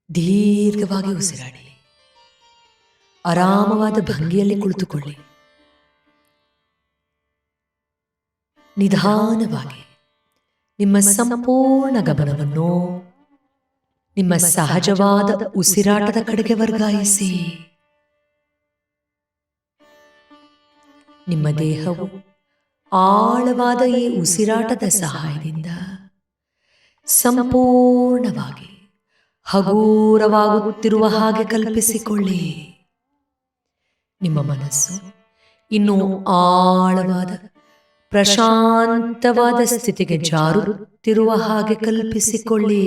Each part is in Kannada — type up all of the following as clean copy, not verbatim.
ದೀರ್ಘವಾಗಿ ಉಸಿರಾಡಿ. ಆರಾಮವಾದ ಭಂಗಿಯಲ್ಲಿ ಕುಳಿತುಕೊಳ್ಳಿ. ನಿಧಾನವಾಗಿ ನಿಮ್ಮ ಸಂಪೂರ್ಣ ಗಮನವನ್ನು ನಿಮ್ಮ ಸಹಜವಾದ ಉಸಿರಾಟದ ಕಡೆಗೆ ವರ್ಗಾಯಿಸಿ. ನಿಮ್ಮ ದೇಹವು ಆಳವಾದ ಈ ಉಸಿರಾಟದ ಸಹಾಯದಿಂದ ಸಂಪೂರ್ಣವಾಗಿ ಹಗೂರವಾಗುತ್ತಿರುವ ಹಾಗೆ ಕಲ್ಪಿಸಿಕೊಳ್ಳಿ. ನಿಮ್ಮ ಮನಸ್ಸು ಇನ್ನೂ ಆಳವಾದ ಪ್ರಶಾಂತವಾದ ಸ್ಥಿತಿಗೆ ಜಾರುತ್ತಿರುವ ಹಾಗೆ ಕಲ್ಪಿಸಿಕೊಳ್ಳಿ.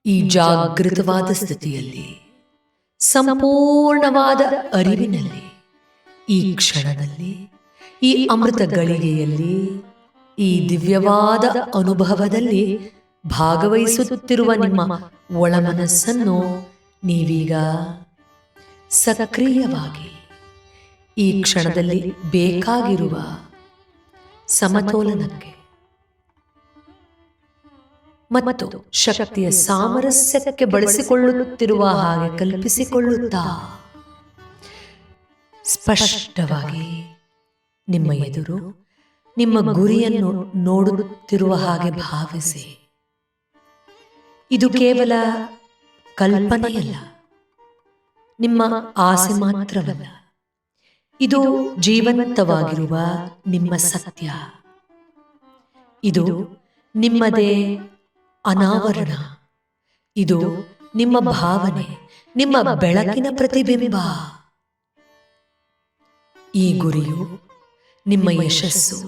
ಈ ಜಾಗೃತವಾದ ಸ್ಥಿತಿಯಲ್ಲಿ, ಸಂಪೂರ್ಣವಾದ ಅರಿವಿನಲ್ಲಿ, ಈ ಕ್ಷಣದಲ್ಲಿ, ಈ ಅಮೃತ ಗಳಿಗೆಯಲ್ಲಿ, ಈ ದಿವ್ಯವಾದ ಅನುಭವದಲ್ಲಿ ಭಾಗವಹಿಸುತ್ತಿರುವ ನಿಮ್ಮ ಒಳಮನಸ್ಸನ್ನು ನೀವೀಗ ಸಕ್ರಿಯವಾಗಿ ಈ ಕ್ಷಣದಲ್ಲಿ ಬೇಕಾಗಿರುವ ಸಮತೋಲನಕ್ಕೆ ಮತ್ತು ಶಕ್ತಿಯ ಸಾಮರಸ್ಯಕ್ಕೆ ಬಳಸಿಕೊಳ್ಳುತ್ತಿರುವ ಹಾಗೆ ಕಲ್ಪಿಸಿಕೊಳ್ಳುತ್ತಾ ಸ್ಪಷ್ಟವಾಗಿ ನಿಮ್ಮ ಎದುರು ನಿಮ್ಮ ಗುರಿಯನ್ನು ನೋಡುತ್ತಿರುವ ಹಾಗೆ ಭಾವಿಸಿ. ಇದು ಕೇವಲ ಕಲ್ಪನೆಯಲ್ಲ, ನಿಮ್ಮ ಆಸೆ ಮಾತ್ರವಲ್ಲ, ಇದು ಜೀವಂತವಾಗಿರುವ ನಿಮ್ಮ ಸತ್ಯ. ಇದು ನಿಮ್ಮದೇ ಅನಾವರಣ. ಇದು ನಿಮ್ಮ ಭಾವನೆ, ನಿಮ್ಮ ಬೆಳಕಿನ ಪ್ರತಿಬಿಂಬ. ಈ ಗುರಿಯು ನಿಮ್ಮ ಯಶಸ್ಸು,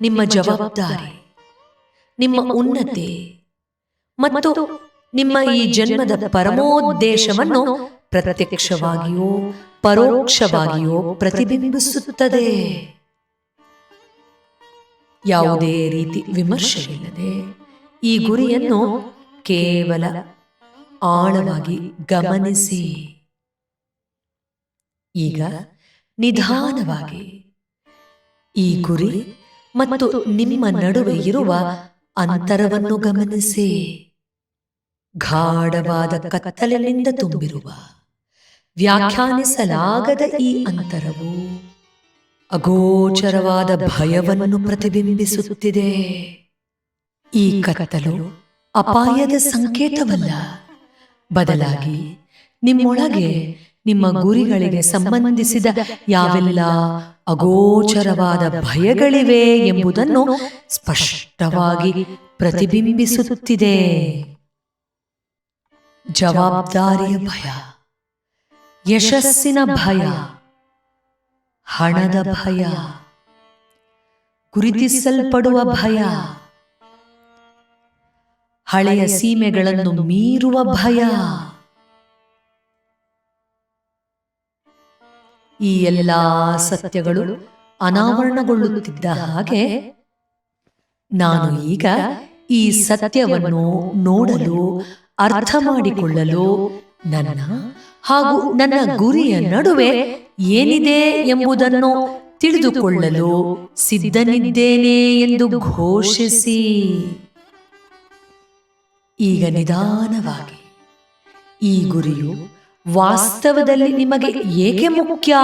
ನಿಮ್ಮ ಜವಾಬ್ದಾರಿ, ನಿಮ್ಮ ಉನ್ನತಿ ಮತ್ತು ನಿಮ್ಮ ಈ ಜನ್ಮದ ಪರಮೋದ್ದೇಶವನ್ನು ಪ್ರತ್ಯಕ್ಷವಾಗಿಯೋ ಪರೋಕ್ಷವಾಗಿಯೋ ಪ್ರತಿಬಿಂಬಿಸುತ್ತದೆ. ಯಾವುದೇ ರೀತಿ ವಿಮರ್ಶೆಯಿಲ್ಲದೆ ಈ ಗುರಿಯನ್ನು ಕೇವಲ ಆಳವಾಗಿ ಗಮನಿಸಿ. ಈಗ ನಿಧಾನವಾಗಿ ಈ ಗುರಿ ಮತ್ತು ನಿಮ್ಮ ನಡುವೆ ಇರುವ ಅಂತರವನ್ನು ಗಮನಿಸಿ. ಗಾಢವಾದ ಕತ್ತಲಿನಿಂದ ತುಂಬಿರುವ ವ್ಯಾಖ್ಯಾನಿಸಲಾಗದ ಈ ಅಂತರವು ಅಗೋಚರವಾದ ಭಯವನ್ನು ಪ್ರತಿಬಿಂಬಿಸುತ್ತಿದೆ. ಈ ಕತ್ತಲು ಅಪಾಯದ ಸಂಕೇತವಲ್ಲ, ಬದಲಾಗಿ ನಿಮ್ಮೊಳಗೆ ನಿಮ್ಮ ಗುರಿಗಳಿಗೆ ಸಂಬಂಧಿಸಿದ ಯಾವೆಲ್ಲ ಅಗೋಚರವಾದ ಭಯಗಳಿವೆ ಎಂಬುದನ್ನು ಸ್ಪಷ್ಟವಾಗಿ ಪ್ರತಿಬಿಂಬಿಸುತ್ತಿದೆ. ಜವಾಬ್ದಾರಿಯ ಭಯ, ಯಶಸ್ಸಿನ ಭಯ, ಹಣದ ಭಯ, ಗುರುತಿಸಲ್ಪಡುವ ಭಯ, ಹಳೆಯ ಸೀಮೆಗಳನ್ನು ಮೀರುವ ಭಯ. ಈ ಎಲ್ಲ ಸತ್ಯಗಳು ಅನಾವರಣಗೊಳ್ಳುತ್ತಿದ್ದ ಹಾಗೆ ನಾನು ಈಗ ಈ ಸತ್ಯವನ್ನು ನೋಡಲು, ಅರ್ಥ ಮಾಡಿಕೊಳ್ಳಲು, ನನ್ನ ಹಾಗೂ ನನ್ನ ಗುರಿಯ ನಡುವೆ ಏನಿದೆ ಎಂಬುದನ್ನು ತಿಳಿದುಕೊಳ್ಳಲು ಸಿದ್ಧನಿದ್ದೇನೆ ಎಂದು ಘೋಷಿಸಿ. ಈಗ ನಿಧಾನವಾಗಿ ಈ ಗುರಿಯು ವಾಸ್ತವದಲ್ಲಿ ನಿಮಗೆ ಏಕೆ ಮುಖ್ಯ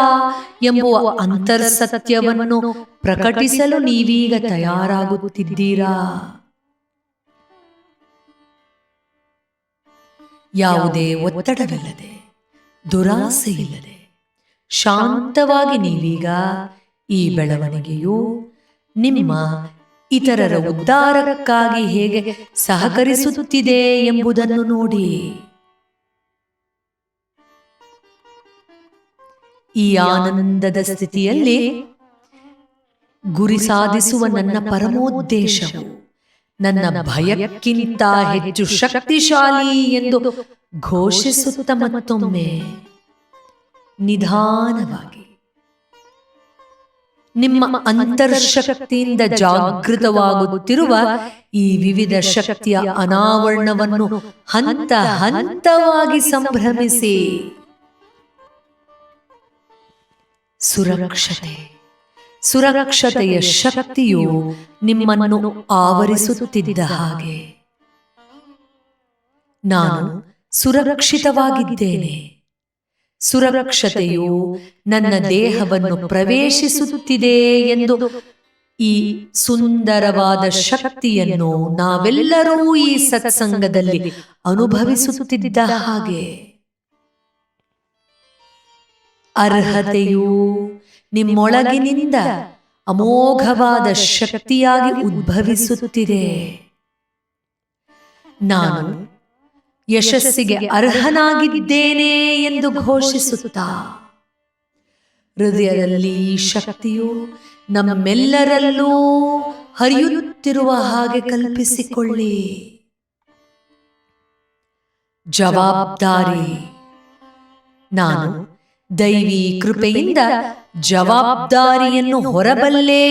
ಎಂಬುವ ಅಂತರ್ಸತ್ಯವನ್ನು ಪ್ರಕಟಿಸಲು ನೀವೀಗ ತಯಾರಾಗುತ್ತಿದ್ದೀರಾ. ಯಾವುದೇ ಒತ್ತಡವಿಲ್ಲದೆ, ದುರಾಸೆಯಿಲ್ಲದೆ, ಶಾಂತವಾಗಿ ನೀವೀಗ ಈ ಬೆಳವಣಿಗೆಯು ನಿಮ್ಮ ಇತರರ ಉದ್ಧಾರಕ್ಕಾಗಿ ಹೇಗೆ ಸಹಕರಿಸುತ್ತಿದೆ ಎಂಬುದನ್ನು ನೋಡಿ. ಈ ಆನಂದದ ಸ್ಥಿತಿಯಲ್ಲಿ ಗುರಿ ಸಾಧಿಸುವ ನನ್ನ ಪರಮೋದ್ದೇಶವು ನನ್ನ ಭಯಕ್ಕಿಂತ ಹೆಚ್ಚು ಶಕ್ತಿಶಾಲಿ ಎಂದು ಘೋಷಿಸುತ್ತ ಮತ್ತೊಮ್ಮೆ ನಿಧಾನವಾಗಿ ನಿಮ್ಮ ಅಂತರ್ಶಕ್ತಿಯಿಂದ ಜಾಗೃತವಾಗುತ್ತಿರುವ ಈ ವಿವಿಧ ಶಕ್ತಿಯ ಅನಾವರಣವನ್ನು ಹಂತ ಹಂತವಾಗಿ ಸಂಭ್ರಮಿಸಿ. ಸುರಕ್ಷತೆ. ಸುರಕ್ಷತೆಯ ಶಕ್ತಿಯು ನಿಮ್ಮನ್ನು ಆವರಿಸುತ್ತಿದ್ದ ಹಾಗೆ. ನಾನು ಸುರಕ್ಷಿತವಾಗಿದ್ದೇನೆ. ಸುರಕ್ಷತೆಯು ನನ್ನ ದೇಹವನ್ನು ಪ್ರವೇಶಿಸುತ್ತಿದೆ ಎಂದು ಈ ಸುಂದರವಾದ ಶಕ್ತಿಯನ್ನು ನಾವೆಲ್ಲರೂ ಈ ಸತ್ಸಂಗದಲ್ಲಿ ಅನುಭವಿಸುತ್ತಿದ್ದ ಹಾಗೆ. ಅರ್ಹತೆಯು ನಿಮ್ಮೊಳಗಿನಿಂದ ಅಮೋಘವಾದ ಶಕ್ತಿಯಾಗಿ ಉದ್ಭವಿಸುತ್ತಿದೆ. ನಾನು ಯಶಸ್ಸಿಗೆ ಅರ್ಹನಾಗಿದ್ದೇನೆ ಎಂದು ಘೋಷಿಸುತ್ತಾ ಹೃದಯದಲ್ಲಿ ಈ ಶಕ್ತಿಯು ನಮ್ಮೆಲ್ಲರಲ್ಲೂ ಹರಿಯುತ್ತಿರುವ ಹಾಗೆ ಕಲ್ಪಿಸಿಕೊಳ್ಳಿ. ಜವಾಬ್ದಾರಿ. ನಾನು ದೈವಿ ಕೃಪೆಯಿಂದ ಜವಾಬ್ದಾರಿಯನ್ನು ಹೊರಬಲ್ಲೆ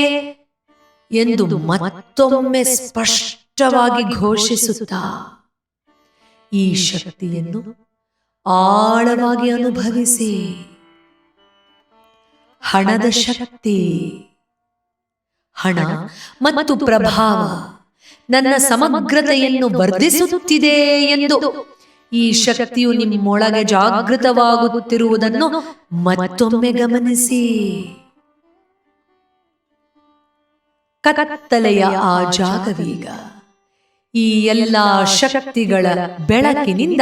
ಎಂದು ಮತ್ತೊಮ್ಮೆ ಸ್ಪಷ್ಟವಾಗಿ ಘೋಷಿಸುತ್ತಾ ಈ ಶಕ್ತಿಯನ್ನು ಆಳವಾಗಿ ಅನುಭವಿಸಿ. ಹಣದ ಶಕ್ತಿ. ಹಣ ಮತ್ತು ಪ್ರಭಾವ ನನ್ನ ಸಮಗ್ರತೆಯನ್ನು ವರ್ಧಿಸುತ್ತಿದೆ ಎಂದು ಈ ಶಕ್ತಿಯು ನಿಮ್ಮೊಳಗೆ ಜಾಗೃತವಾಗುತ್ತಿರುವುದನ್ನು ಮತ್ತೊಮ್ಮೆ ಗಮನಿಸಿ. ಕತ್ತಲೆಯ ಆ ಜಾಗವೀಗ ಈ ಎಲ್ಲ ಶಕ್ತಿಗಳ ಬೆಳಕಿನಿಂದ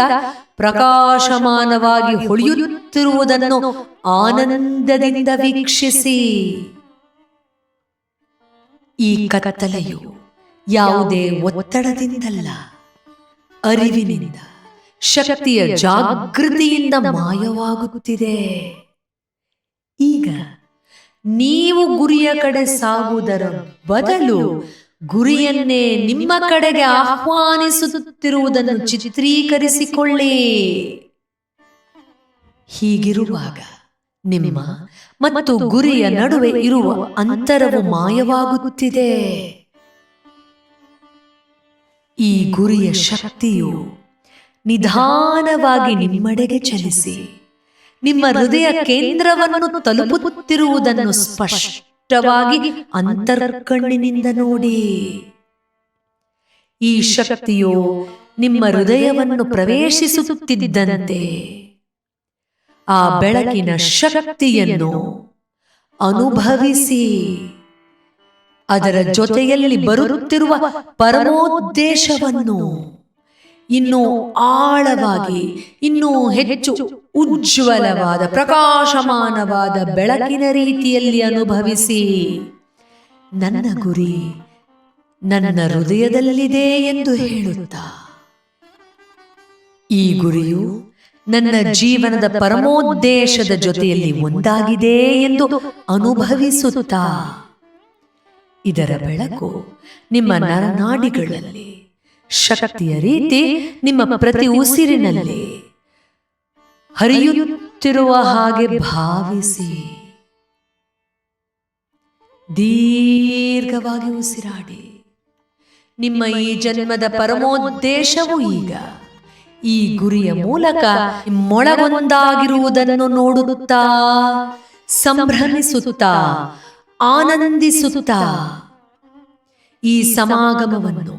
ಪ್ರಕಾಶಮಾನವಾಗಿ ಹೊಳೆಯುತ್ತಿರುವುದನ್ನು ಆನಂದದಿಂದ ವೀಕ್ಷಿಸಿ. ಈ ಕತ್ತಲೆಯು ಯಾವುದೇ ಒತ್ತಡದಿಂದಲ್ಲ, ಅರಿವಿನಿಂದ, ಶಕ್ತಿಯ ಜಾಗೃತಿಯಿಂದ ಮಾಯವಾಗುತ್ತಿದೆ. ಈಗ ನೀವು ಗುರಿಯ ಕಡೆ ಸಾಗುವುದರ ಬದಲು ಗುರಿಯನ್ನೇ ನಿಮ್ಮ ಕಡೆಗೆ ಆಹ್ವಾನಿಸುತ್ತಿರುವುದನ್ನು ಚಿತ್ರೀಕರಿಸಿಕೊಳ್ಳಿ. ಹೀಗಿರುವಾಗ ನಿಮ್ಮ ಮತ್ತು ಗುರಿಯ ನಡುವೆ ಇರುವ ಅಂತರವು ಮಾಯವಾಗುತ್ತಿದೆ. ಈ ಗುರಿಯ ಶಕ್ತಿಯು ನಿಧಾನವಾಗಿ ನಿಮ್ಮೆಡೆಗೆ ಚಲಿಸಿ ನಿಮ್ಮ ಹೃದಯ ಕೇಂದ್ರವನ್ನು ತಲುಪುತ್ತಿರುವುದನ್ನು ಸ್ಪಷ್ಟವಾಗಿ ಅಂತರ್ಕಣ್ಣಿನಿಂದ ನೋಡಿ. ಈ ಶಕ್ತಿಯು ನಿಮ್ಮ ಹೃದಯವನ್ನು ಪ್ರವೇಶಿಸುತ್ತಿದ್ದಂತೆ ಆ ಬೆಳಕಿನ ಶಕ್ತಿಯನ್ನು ಅನುಭವಿಸಿ ಅದರ ಜೊತೆಯಲ್ಲಿ ಬರುತ್ತಿರುವ ಪರಮೋದ್ದೇಶವನ್ನು ಇನ್ನೂ ಆಳವಾಗಿ, ಇನ್ನೂ ಹೆಚ್ಚು ಉಜ್ವಲವಾದ, ಪ್ರಕಾಶಮಾನವಾದ ಬೆಳಕಿನ ರೀತಿಯಲ್ಲಿ ಅನುಭವಿಸಿ. ನನ್ನ ಗುರಿ ನನ್ನ ಹೃದಯದಲ್ಲಿದೆ ಎಂದು ಹೇಳುತ್ತಾ ಈ ಗುರಿಯು ನನ್ನ ಜೀವನದ ಪರಮೋದ್ದೇಶದ ಜೊತೆಯಲ್ಲಿ ಒಂದಾಗಿದೆ ಎಂದು ಅನುಭವಿಸುತ್ತಾ ಇದರ ಬೆಳಕು ನಿಮ್ಮ ನರನಾಡಿಗಳಲ್ಲಿ ಶಕ್ತಿಯ ರೀತಿ ನಿಮ್ಮ ಪ್ರತಿ ಉಸಿರಿನಲ್ಲಿ ಹರಿಯುತ್ತಿರುವ ಹಾಗೆ ಭಾವಿಸಿ ದೀರ್ಘವಾಗಿ ಉಸಿರಾಡಿ. ನಿಮ್ಮ ಈ ಜನ್ಮದ ಪರಮೋದ್ದೇಶವು ಈಗ ಈ ಗುರಿಯ ಮೂಲಕ ಮೊಳಗೊಂದಾಗಿರುವುದನ್ನು ನೋಡುತ್ತಾ, ಸಂಭ್ರಮಿಸುತ್ತಾ, ಆನಂದಿಸುತ್ತಾ ಈ ಸಮಾಗಮವನ್ನು,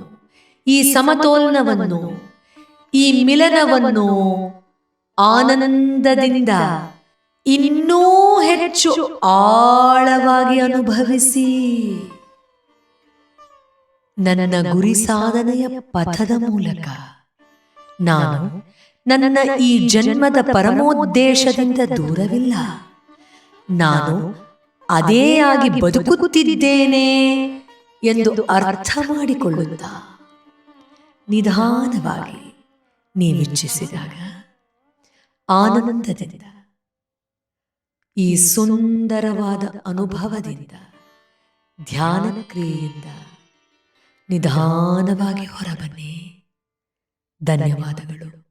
ಈ ಸಮತೋಲನವನ್ನು, ಈ ಮಿಲನವನ್ನು ಆನಂದದಿಂದ ಇನ್ನೂ ಹೆಚ್ಚು ಆಳವಾಗಿ ಅನುಭವಿಸಿ ನನ್ನ ಗುರಿ ಸಾಧನೆಯ ಪಥದ ಮೂಲಕ ನಾನು ನನ್ನ ಈ ಜನ್ಮದ ಪರಮೋದ್ದೇಶದಿಂದ ದೂರವಿಲ್ಲ. ನಾನು ಅದೇ ಆಗಿ ಬದುಕುತ್ತಿದ್ದೇನೆ ಎಂದು ಅರ್ಥ ಮಾಡಿಕೊಳ್ಳುತ್ತಾ ನಿಧಾನವಾಗಿ ನೀವಿಚ್ಛಿಸಿದಾಗ ಆನಂದದಿಂದ ಈ ಸುಂದರವಾದ ಅನುಭವದಿಂದ, ಧ್ಯಾನ ಕ್ರಿಯೆಯಿಂದ ನಿಧಾನವಾಗಿ ಹೊರಬನ್ನಿ. ಧನ್ಯವಾದಗಳು.